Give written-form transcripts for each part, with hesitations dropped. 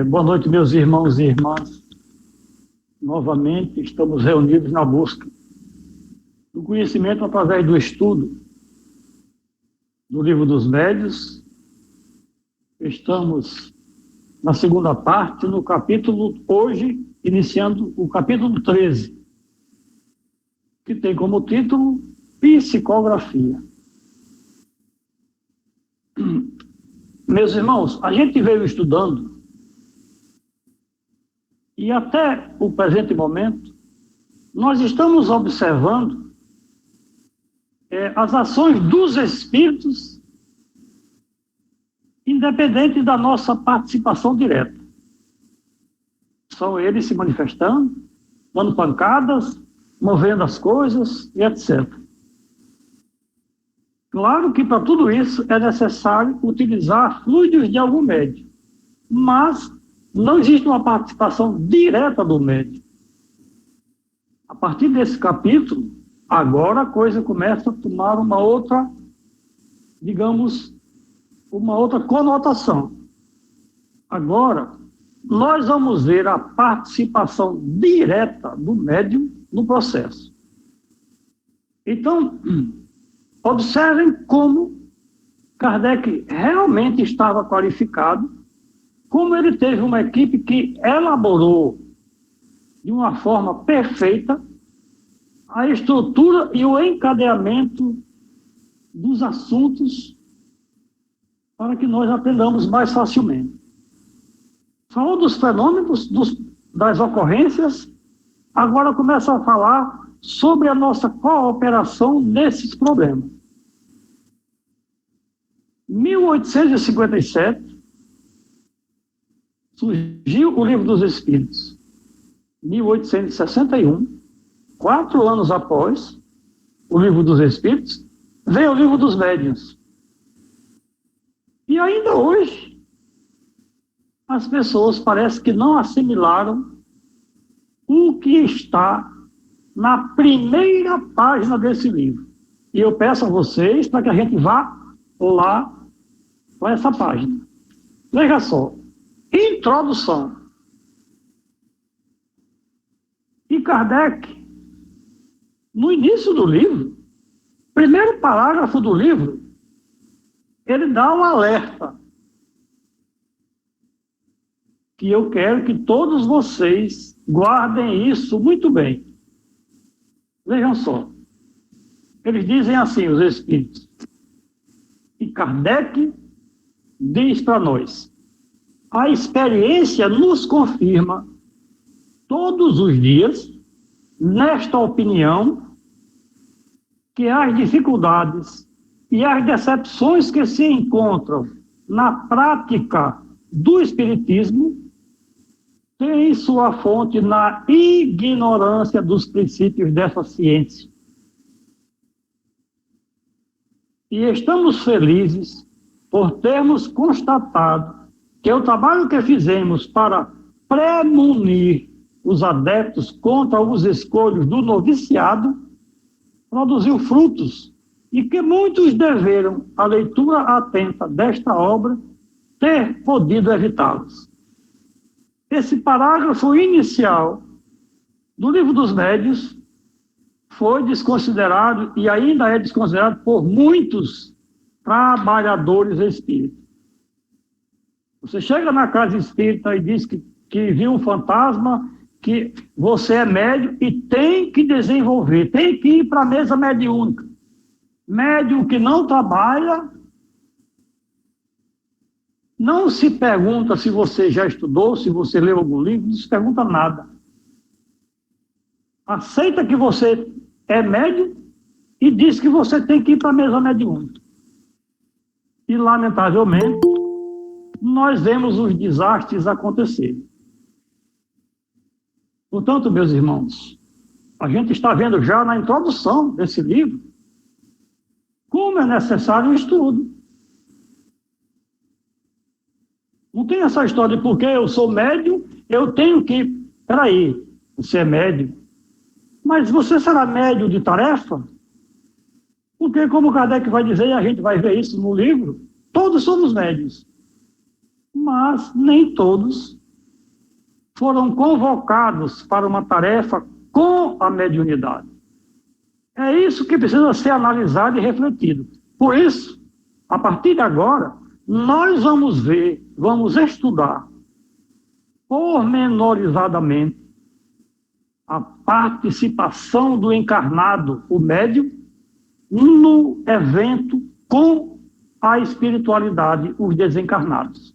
Boa noite, meus irmãos e irmãs. Novamente estamos reunidos na busca do conhecimento através do estudo do Livro dos Médiuns. Estamos na segunda parte, no capítulo, hoje, iniciando o capítulo 13, que tem como título Psicografia. Meus irmãos, a gente veio estudando e até o presente momento nós estamos observando as ações dos espíritos independente da nossa participação direta. São eles se manifestando, dando pancadas, movendo as coisas e etc. Claro que para tudo isso é necessário utilizar fluidos de algum médium, mas não existe uma participação direta do médium. A partir desse capítulo, agora a coisa começa a tomar uma outra, digamos, uma outra conotação. Agora, nós vamos ver a participação direta do médium no processo. Então, observem como Kardec realmente estava qualificado, como ele teve uma equipe que elaborou de uma forma perfeita a estrutura e o encadeamento dos assuntos para que nós aprendamos mais facilmente. Falou dos fenômenos, das ocorrências, agora começa a falar sobre a nossa cooperação nesses problemas. 1857, surgiu o Livro dos Espíritos. 1861, 4 anos após o Livro dos Espíritos, veio o Livro dos Médiuns. E ainda hoje, as pessoas parecem que não assimilaram o que está na primeira página desse livro. E eu peço a vocês para que a gente vá lá para essa página. Veja só. Introdução. E Kardec, no início do livro, primeiro parágrafo do livro, ele dá um alerta que eu quero que todos vocês guardem isso muito bem. Vejam só. Eles dizem assim, os espíritos, e Kardec diz para nós: a experiência nos confirma todos os dias, nesta opinião, que as dificuldades e as decepções que se encontram na prática do espiritismo têm sua fonte na ignorância dos princípios dessa ciência. E estamos felizes por termos constatado que o trabalho que fizemos para premunir os adeptos contra os escolhos do noviciado produziu frutos e que muitos deveram, à leitura atenta desta obra, ter podido evitá-los. Esse parágrafo inicial do Livro dos Médiuns foi desconsiderado e ainda é desconsiderado por muitos trabalhadores espíritas. Você chega na casa espírita e diz que viu um fantasma, que você é médium e tem que desenvolver, tem que ir para a mesa mediúnica. Médium que não trabalha, não se pergunta se você já estudou, se você leu algum livro, não se pergunta nada. Aceita que você é médium e diz que você tem que ir para a mesa mediúnica. E, lamentavelmente, nós vemos os desastres acontecerem. Portanto, meus irmãos, a gente está vendo já na introdução desse livro como é necessário o estudo. Não tem essa história de porque eu sou médium, eu tenho que... Peraí, você é médium, mas você será médium de tarefa? Porque, como Kardec vai dizer, e a gente vai ver isso no livro, todos somos médiuns. Mas nem todos foram convocados para uma tarefa com a mediunidade. É isso que precisa ser analisado e refletido. Por isso, a partir de agora, nós vamos ver, vamos estudar pormenorizadamente a participação do encarnado, o médium, no evento com a espiritualidade, os desencarnados.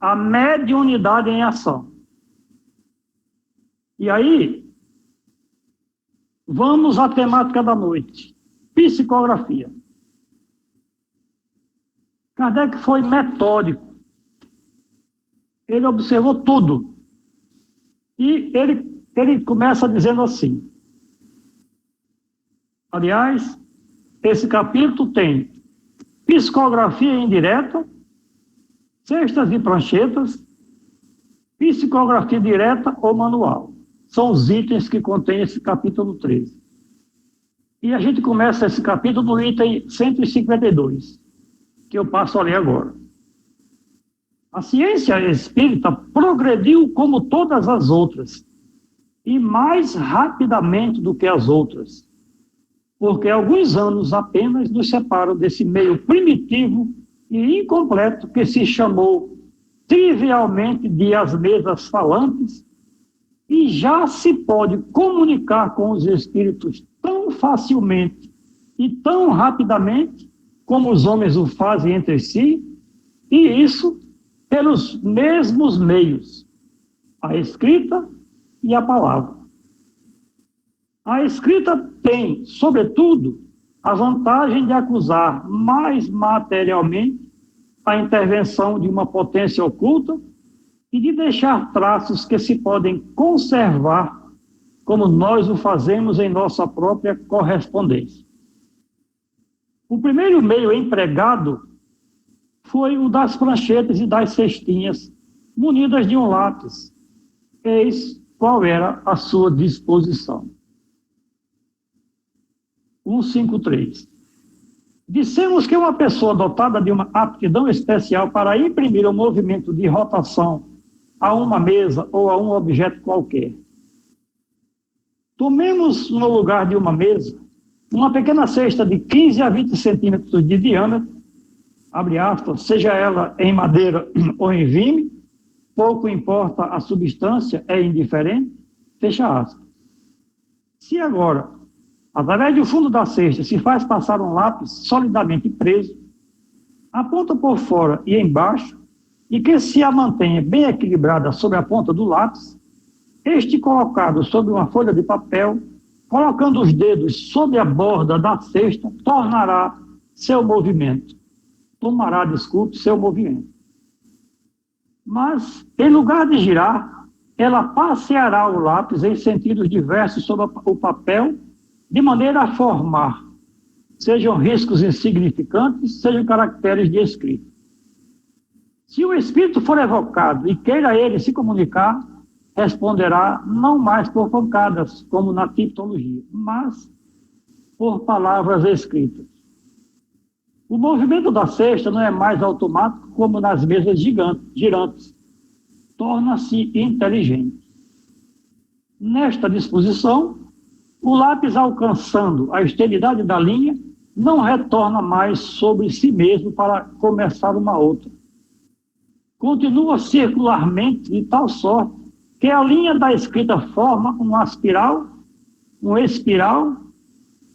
A mediunidade em ação. E aí, vamos à temática da noite, psicografia. Kardec foi metódico. Ele observou tudo. E ele começa dizendo assim. Aliás, esse capítulo tem psicografia indireta, cestas e pranchetas, psicografia direta ou manual. São os itens que contém esse capítulo 13. E a gente começa esse capítulo no item 152, que eu passo a ler agora. A ciência espírita progrediu como todas as outras, e mais rapidamente do que as outras, porque alguns anos apenas nos separam desse meio primitivo e incompleto que se chamou trivialmente de as mesas falantes, e já se pode comunicar com os espíritos tão facilmente e tão rapidamente como os homens o fazem entre si, e isso pelos mesmos meios, a escrita e a palavra. A escrita tem, sobretudo, a vantagem de acusar mais materialmente a intervenção de uma potência oculta e de deixar traços que se podem conservar, como nós o fazemos em nossa própria correspondência. O primeiro meio empregado foi o das pranchetas e das cestinhas, munidas de um lápis. Eis qual era a sua disposição. 153. Dissemos que uma pessoa dotada de uma aptidão especial para imprimir o movimento de rotação a uma mesa ou a um objeto qualquer. Tomemos no lugar de uma mesa uma pequena cesta de 15 a 20 centímetros de diâmetro, abre aspas, seja ela em madeira ou em vime, pouco importa a substância, é indiferente, fecha aspas. Se agora, através do fundo da cesta, se faz passar um lápis solidamente preso, a ponta por fora e embaixo, e que se a mantenha bem equilibrada sobre a ponta do lápis, este colocado sobre uma folha de papel, colocando os dedos sobre a borda da cesta, tomará seu movimento. Mas, em lugar de girar, ela passeará o lápis em sentidos diversos sobre o papel, de maneira a formar, sejam riscos insignificantes, sejam caracteres de escrita. Se o espírito for evocado e queira ele se comunicar, responderá não mais por pancadas, como na tipologia, mas por palavras escritas. O movimento da cesta não é mais automático como nas mesas girantes. Torna-se inteligente. Nesta disposição, o lápis, alcançando a extremidade da linha, não retorna mais sobre si mesmo para começar uma outra. Continua circularmente de tal sorte que a linha da escrita forma uma espiral,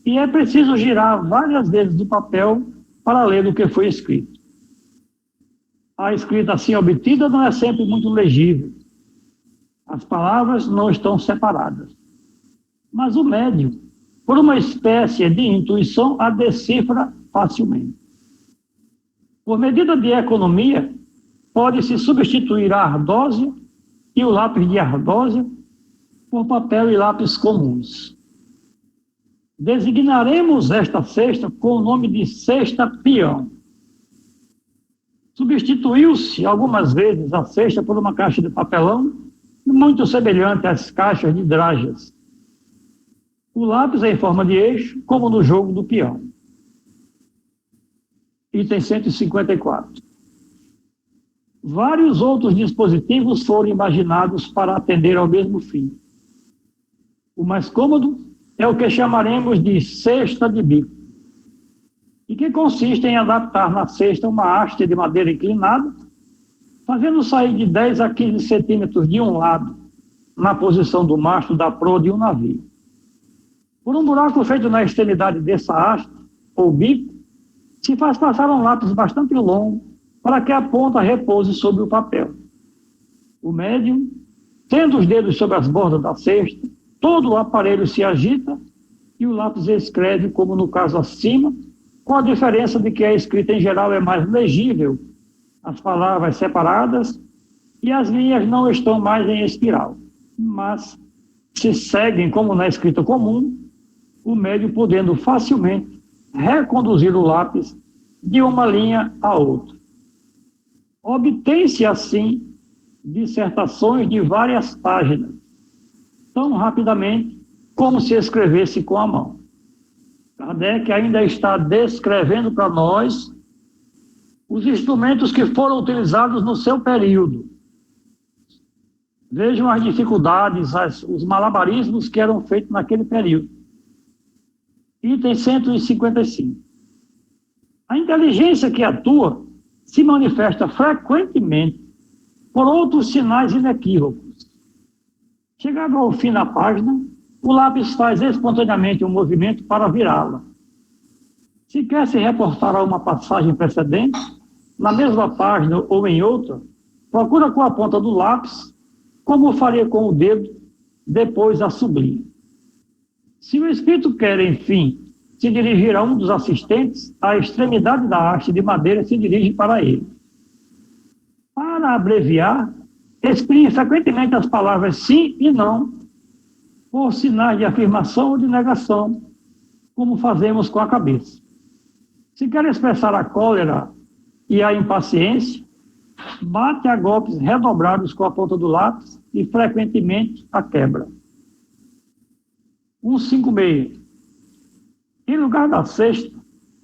e é preciso girar várias vezes o papel para ler o que foi escrito. A escrita assim obtida não é sempre muito legível. As palavras não estão separadas. Mas o médium, por uma espécie de intuição, a decifra facilmente. Por medida de economia, pode-se substituir a ardósia e o lápis de ardósia por papel e lápis comuns. Designaremos esta cesta com o nome de cesta peão. Substituiu-se algumas vezes a cesta por uma caixa de papelão, muito semelhante às caixas de drajas. O lápis é em forma de eixo, como no jogo do peão. Item 154. Vários outros dispositivos foram imaginados para atender ao mesmo fim. O mais cômodo é o que chamaremos de cesta de bico, e que consiste em adaptar na cesta uma haste de madeira inclinada, fazendo sair de 10 a 15 centímetros de um lado, na posição do mastro da proa de um navio. Por um buraco feito na extremidade dessa haste, ou bico, se faz passar um lápis bastante longo para que a ponta repouse sobre o papel. O médium, tendo os dedos sobre as bordas da cesta, todo o aparelho se agita e o lápis escreve, como no caso acima, com a diferença de que a escrita em geral é mais legível, as palavras separadas e as linhas não estão mais em espiral, mas se seguem como na escrita comum, o médium podendo facilmente reconduzir o lápis de uma linha a outra. Obtém-se assim dissertações de várias páginas, tão rapidamente como se escrevesse com a mão. Kardec ainda está descrevendo para nós os instrumentos que foram utilizados no seu período. Vejam as dificuldades, os malabarismos que eram feitos naquele período. Item 155. A inteligência que atua se manifesta frequentemente por outros sinais inequívocos. Chegado ao fim da página, o lápis faz espontaneamente um movimento para virá-la. Se quer se reportar a uma passagem precedente, na mesma página ou em outra, procura com a ponta do lápis, como faria com o dedo, depois a sublinha. Se o espírito quer, enfim, se dirigir a um dos assistentes, a extremidade da haste de madeira se dirige para ele. Para abreviar, exprime frequentemente as palavras sim e não, por sinais de afirmação ou de negação, como fazemos com a cabeça. Se quer expressar a cólera e a impaciência, bate a golpes redobrados com a ponta do lápis e frequentemente a quebra. 156. Em lugar da cesta,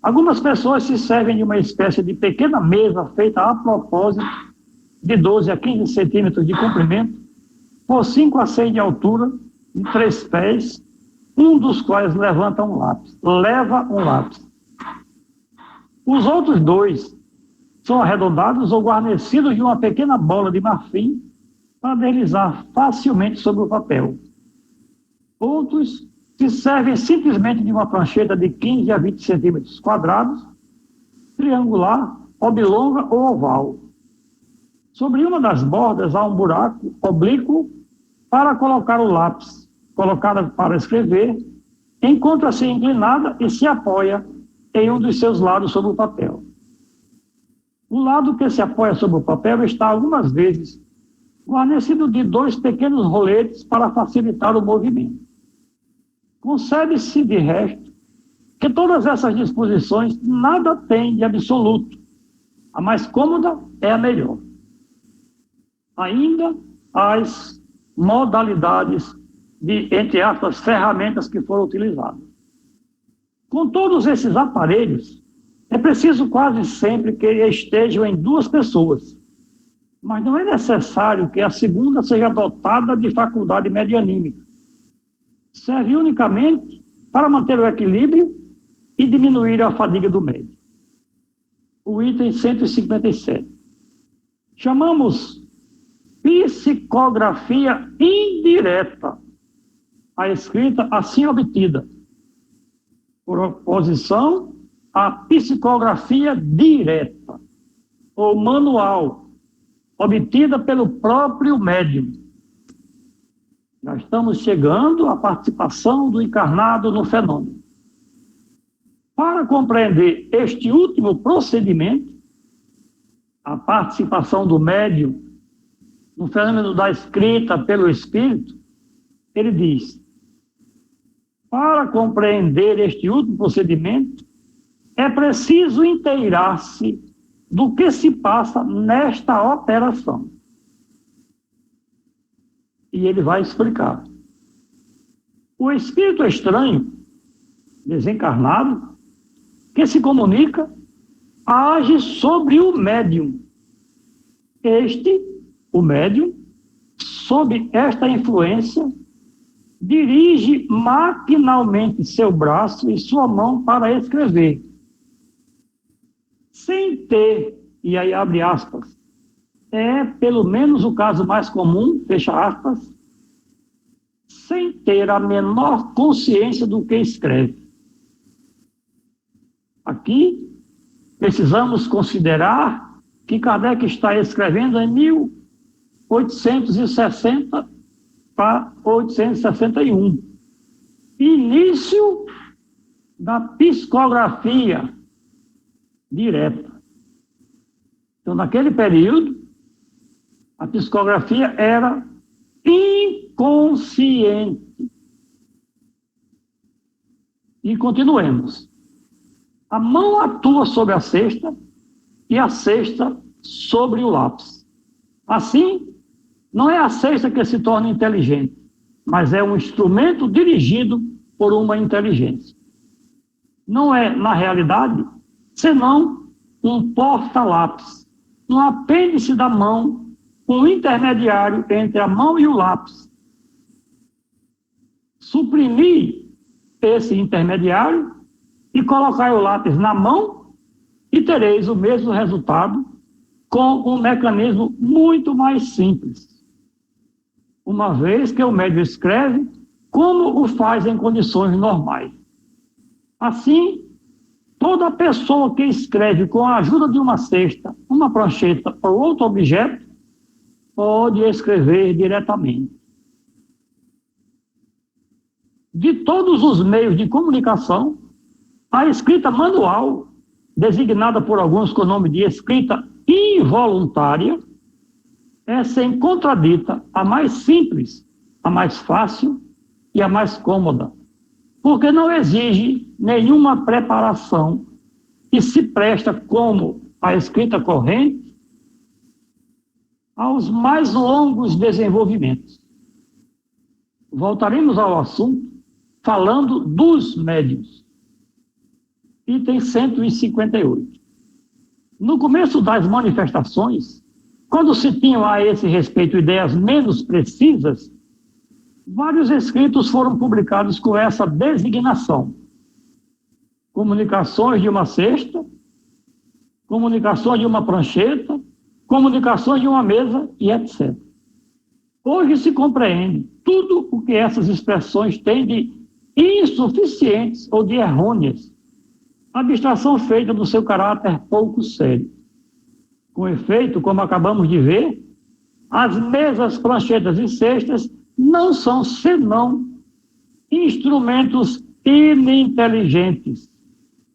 algumas pessoas se servem de uma espécie de pequena mesa feita a propósito, de 12 a 15 centímetros de comprimento, por 5 a 6 de altura, de 3 pés, um dos quais leva um lápis. Os outros 2 são arredondados ou guarnecidos de uma pequena bola de marfim para deslizar facilmente sobre o papel. Outros se servem simplesmente de uma prancheta de 15 a 20 centímetros quadrados, triangular, oblonga ou oval. Sobre uma das bordas há um buraco oblíquo para colocar o lápis, colocada para escrever, encontra-se inclinada e se apoia em um dos seus lados sobre o papel. O lado que se apoia sobre o papel está algumas vezes guarnecido de 2 pequenos roletes para facilitar o movimento. Concebe-se, de resto, que todas essas disposições nada têm de absoluto. A mais cômoda é a melhor. Ainda as modalidades de, entre aspas, ferramentas que foram utilizadas. Com todos esses aparelhos, é preciso quase sempre que estejam em 2 pessoas, mas não é necessário que a segunda seja dotada de faculdade medianímica. Serve unicamente para manter o equilíbrio e diminuir a fadiga do médium. O item 157. Chamamos psicografia indireta a escrita assim obtida, por oposição à psicografia direta, ou manual, obtida pelo próprio médium. Já estamos chegando à participação do encarnado no fenômeno. Para compreender este último procedimento, a participação do médium no fenômeno da escrita pelo espírito, ele diz: para compreender este último procedimento, é preciso inteirar-se do que se passa nesta operação. E ele vai explicar. O espírito estranho, desencarnado, que se comunica, age sobre o médium, Este, o médium, sob esta influência, dirige maquinalmente seu braço e sua mão para escrever, sem ter, e aí abre aspas, é pelo menos o caso mais comum, fecha aspas, sem ter a menor consciência do que escreve. Aqui, precisamos considerar que Kardec está escrevendo em 1860 para 861. Início da psicografia direta. Então, naquele período, a psicografia era inconsciente. E continuemos. A mão atua sobre a cesta e a cesta sobre o lápis. Assim, não é a cesta que se torna inteligente, mas é um instrumento dirigido por uma inteligência. Não é, na realidade, senão um porta-lápis, um apêndice da mão, um intermediário entre a mão e o lápis. Suprimir esse intermediário e colocar o lápis na mão e tereis o mesmo resultado com um mecanismo muito mais simples. Uma vez que o médium escreve como o faz em condições normais. Assim, toda pessoa que escreve com a ajuda de uma cesta, uma prancheta ou outro objeto, pode escrever diretamente. De todos os meios de comunicação, a escrita manual, designada por alguns com o nome de escrita involuntária, é, sem contradita, a mais simples, a mais fácil e a mais cômoda, porque não exige nenhuma preparação e se presta, como a escrita corrente, aos mais longos desenvolvimentos. Voltaremos ao assunto falando dos médiuns. Item 158. No começo das manifestações, quando se tinham a esse respeito ideias menos precisas, vários escritos foram publicados com essa designação. Comunicações de uma cesta, comunicações de uma prancheta, comunicações de uma mesa e etc. Hoje se compreende tudo o que essas expressões têm de insuficientes ou de errôneas, abstração feita do seu caráter pouco sério. Com efeito, como acabamos de ver, as mesas, pranchetas e cestas não são senão instrumentos ininteligentes,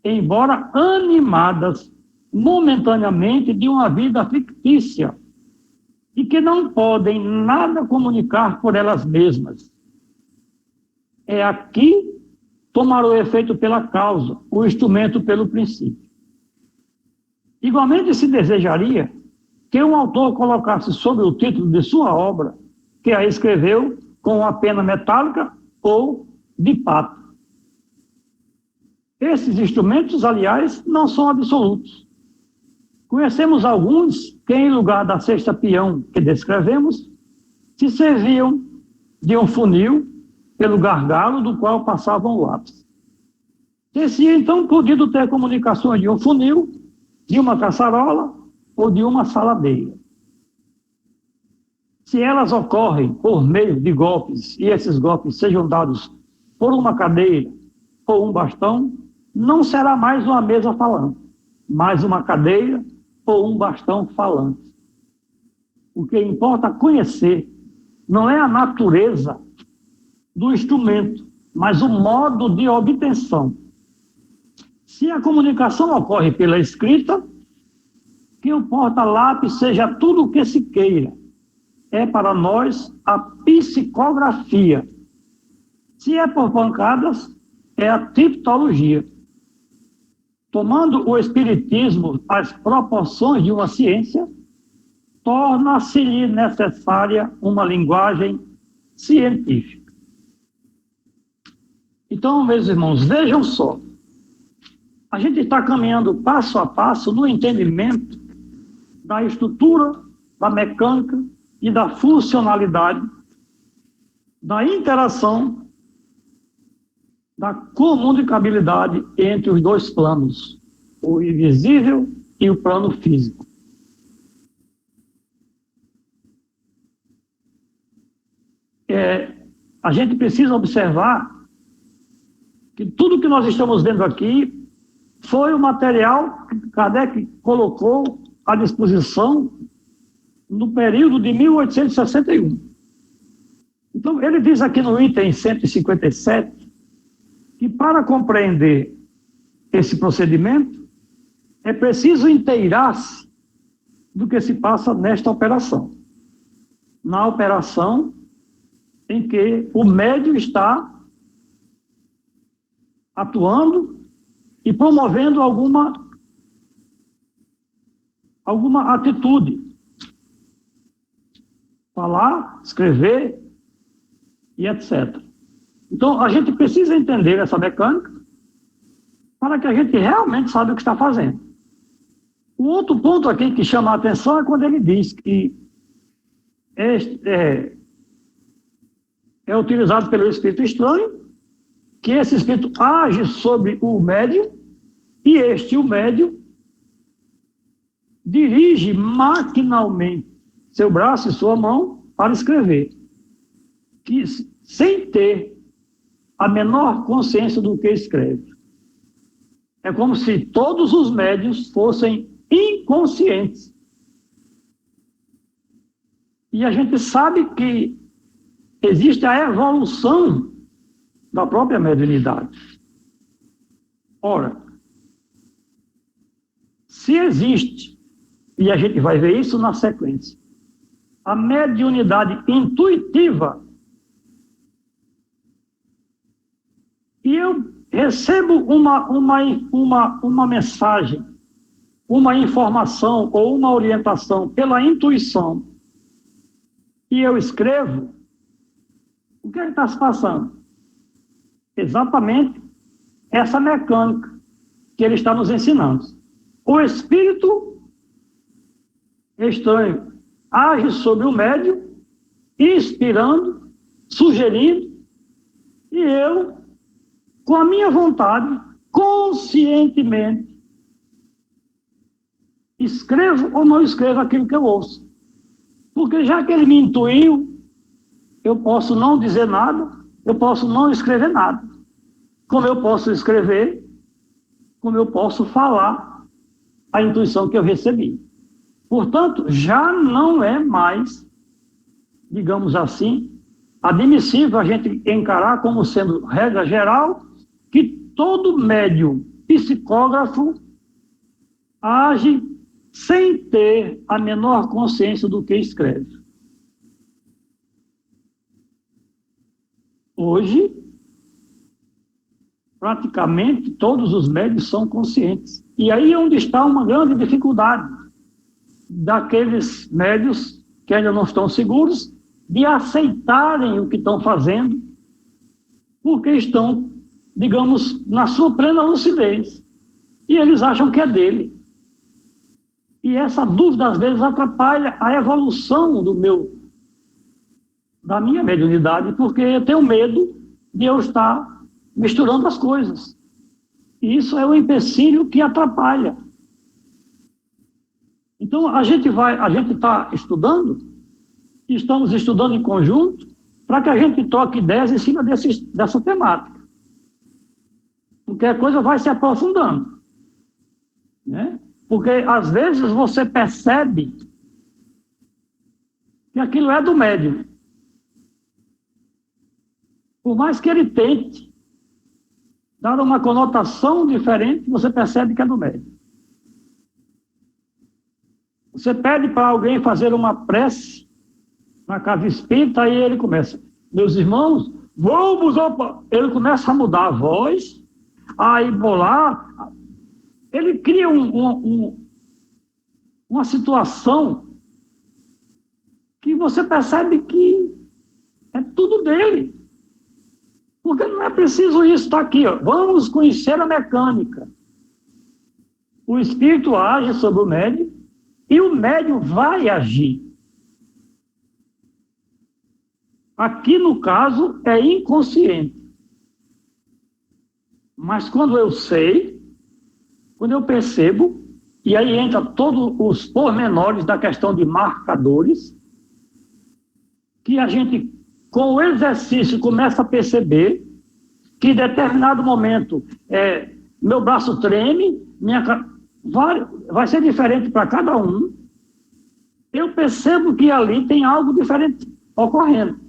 embora animadas momentaneamente de uma vida fictícia, e que não podem nada comunicar por elas mesmas. É aqui tomar o efeito pela causa, o instrumento pelo princípio. Igualmente se desejaria que um autor colocasse sobre o título de sua obra que a escreveu com uma pena metálica ou de pata. Esses instrumentos, aliás, não são absolutos. Conhecemos alguns que, em lugar da cesta peão que descrevemos, se serviam de um funil pelo gargalo do qual passavam o lápis. Ter-se então podido ter comunicações de um funil, de uma caçarola ou de uma saladeira. Se elas ocorrem por meio de golpes, e esses golpes sejam dados por uma cadeira ou um bastão, não será mais uma mesa falante, mas uma cadeira ou um bastão falante. O que importa conhecer não é a natureza do instrumento, mas o modo de obtenção. Se a comunicação ocorre pela escrita, que o porta-lápis seja tudo o que se queira. É para nós a psicografia. Se é por pancadas, é a triptologia. Tomando o espiritismo as proporções de uma ciência, torna-se-lhe necessária uma linguagem científica. Então, meus irmãos, vejam só. A gente está caminhando passo a passo no entendimento da estrutura da mecânica e da funcionalidade, da interação, da comunicabilidade entre os dois planos, o invisível e o plano físico. A gente precisa observar que tudo que nós estamos vendo aqui foi o material que Kardec colocou à disposição no período de 1861. Então, ele diz aqui no item 157 que para compreender esse procedimento é preciso inteirar-se do que se passa nesta operação. Na operação em que o médium está atuando e promovendo alguma atitude. Falar, escrever e etc. Então, a gente precisa entender essa mecânica para que a gente realmente saiba o que está fazendo. O outro ponto aqui que chama a atenção é quando ele diz que é utilizado pelo espírito estranho, que esse espírito age sobre o médium e o médium, dirige maquinalmente seu braço e sua mão para escrever, que, sem ter a menor consciência do que escreve. É como se todos os médiuns fossem inconscientes. E a gente sabe que existe a evolução da própria mediunidade. Ora, se existe, e a gente vai ver isso na sequência, a mediunidade intuitiva, e eu recebo uma mensagem, uma informação ou uma orientação pela intuição, e eu escrevo, o que é que está se passando? Exatamente essa mecânica que ele está nos ensinando. O espírito estranho age sobre o médium, inspirando, sugerindo, e eu, com a minha vontade, conscientemente, escrevo ou não escrevo aquilo que eu ouço. Porque já que ele me intuiu, eu posso não dizer nada, eu posso não escrever nada. Como eu posso escrever, como eu posso falar a intuição que eu recebi. Portanto, já não é mais, digamos assim, admissível a gente encarar como sendo regra geral que todo médium psicógrafo age sem ter a menor consciência do que escreve. Hoje, praticamente todos os médios são conscientes. E aí é onde está uma grande dificuldade daqueles médios que ainda não estão seguros de aceitarem o que estão fazendo, porque estão, digamos, na sua plena lucidez. E eles acham que é dele. E essa dúvida, às vezes, atrapalha a evolução da minha mediunidade, porque eu tenho medo de eu estar misturando as coisas. E isso é um empecilho que atrapalha. Então, a gente está estudando, estamos estudando em conjunto, para que a gente troque ideias em cima dessa temática. Porque a coisa vai se aprofundando. Né? Porque, às vezes, você percebe que aquilo é do médium. Por mais que ele tente dar uma conotação diferente, você percebe que é do médium. Você pede para alguém fazer uma prece na casa espírita, aí ele começa, meus irmãos, vamos, opa! Ele começa a mudar a voz, aí bolar, ele cria uma situação que você percebe que é tudo dele. Porque não é preciso isso, está aqui, ó. Vamos conhecer a mecânica. O espírito age sobre o médium e o médium vai agir. Aqui, no caso, é inconsciente. Mas quando eu sei, quando eu percebo, e aí entra todos os pormenores da questão de marcadores, que a gente, com o exercício, começa a perceber que em determinado momento meu braço treme, vai ser diferente para cada um. Eu percebo que ali tem algo diferente ocorrendo.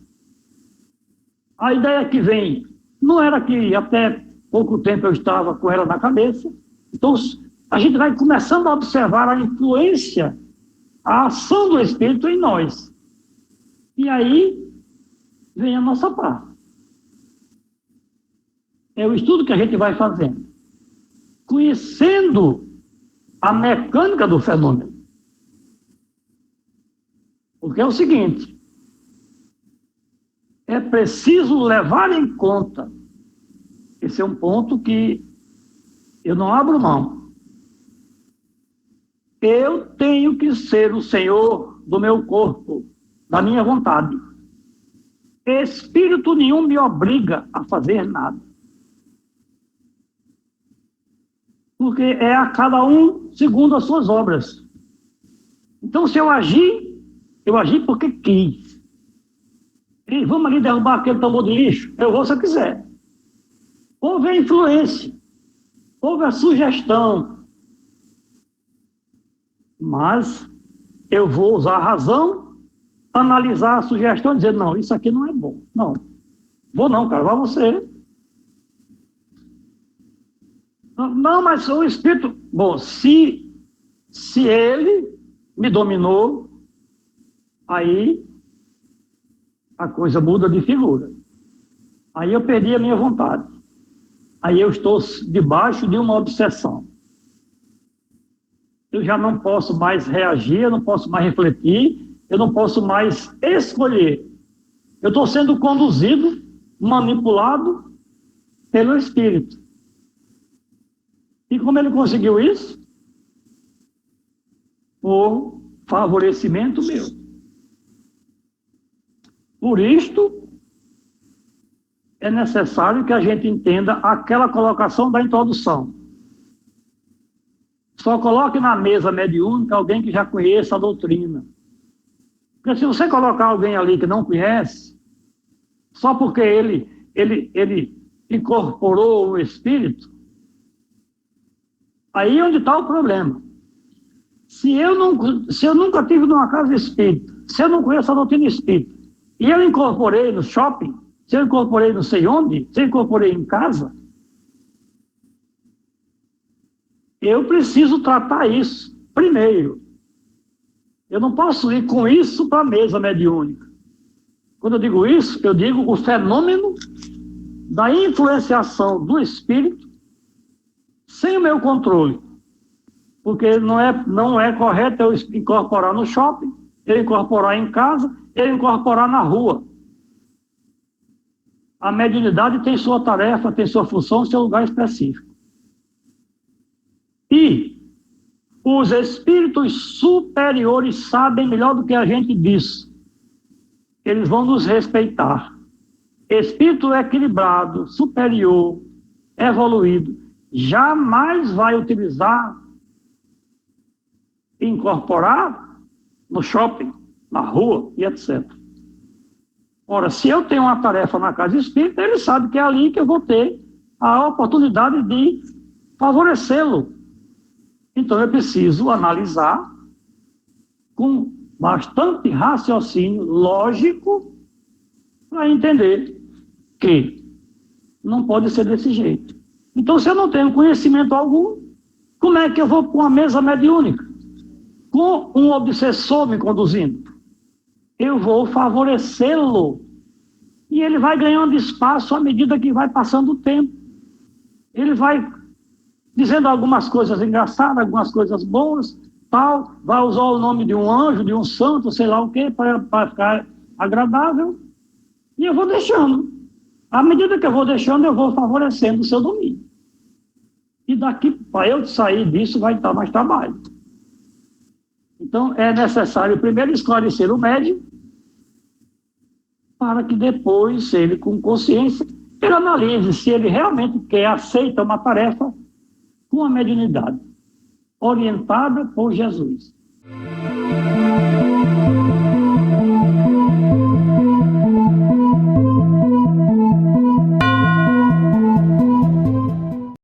A ideia que vem não era que até pouco tempo eu estava com ela na cabeça. Então, a gente vai começando a observar a influência, a ação do Espírito em nós. E aí vem a nossa parte. É o estudo que a gente vai fazendo. Conhecendo a mecânica do fenômeno. Porque é o seguinte, é preciso levar em conta, esse é um ponto que eu não abro mão. Eu tenho que ser o Senhor do meu corpo, da minha vontade. Espírito nenhum me obriga a fazer nada. Porque é a cada um segundo as suas obras. Então, se eu agi porque quis. E vamos ali derrubar aquele tambor de lixo? Eu vou se eu quiser. Houve a influência, houve a sugestão. Mas eu vou usar a razão, analisar a sugestão e dizer, não, isso aqui não é bom. Não, vou não, cara, vai você. Não, mas o Espírito... Bom, se ele me dominou, aí a coisa muda de figura. Aí eu perdi a minha vontade. Aí eu estou debaixo de uma obsessão. Eu já não posso mais reagir, eu não posso mais refletir, eu não posso mais escolher. Eu estou sendo conduzido, manipulado pelo Espírito. E como ele conseguiu isso? Por favorecimento meu. Por isto, é necessário que a gente entenda aquela colocação da introdução. Só coloque na mesa mediúnica alguém que já conheça a doutrina. Porque se você colocar alguém ali que não conhece, só porque ele incorporou o Espírito, aí é onde está o problema. Se eu nunca tive numa casa espírita, se eu não conheço a doutrina espírita, e eu incorporei no shopping, se eu incorporei não sei onde, se eu incorporei em casa, eu preciso tratar isso primeiro. Eu não posso ir com isso para a mesa mediúnica. Quando eu digo isso, eu digo o fenômeno da influenciação do espírito sem o meu controle. Porque não é correto eu incorporar no shopping, eu incorporar em casa, eu incorporar na rua. A mediunidade tem sua tarefa, tem sua função, seu lugar específico. E os espíritos superiores sabem melhor do que a gente disso. Eles vão nos respeitar. Espírito equilibrado, superior, evoluído, jamais vai utilizar, incorporar no shopping, na rua e etc. Ora, se eu tenho uma tarefa na casa espírita, ele sabe que é ali que eu vou ter a oportunidade de favorecê-lo. Então, eu preciso analisar com bastante raciocínio lógico para entender que não pode ser desse jeito. Então, se eu não tenho conhecimento algum, como é que eu vou para uma mesa mediúnica? Com um obsessor me conduzindo? Eu vou favorecê-lo. E ele vai ganhando espaço à medida que vai passando o tempo. Ele vai dizendo algumas coisas engraçadas, algumas coisas boas, tal, vai usar o nome de um anjo, de um santo, sei lá o quê, para ficar agradável, e eu vou deixando. À medida que eu vou deixando, eu vou favorecendo o seu domínio. E daqui, para eu sair disso, vai estar mais trabalho. Então, é necessário primeiro esclarecer o médium, para que depois ele, com consciência, ele analise se ele realmente quer, aceita uma tarefa com a mediunidade, orientada por Jesus.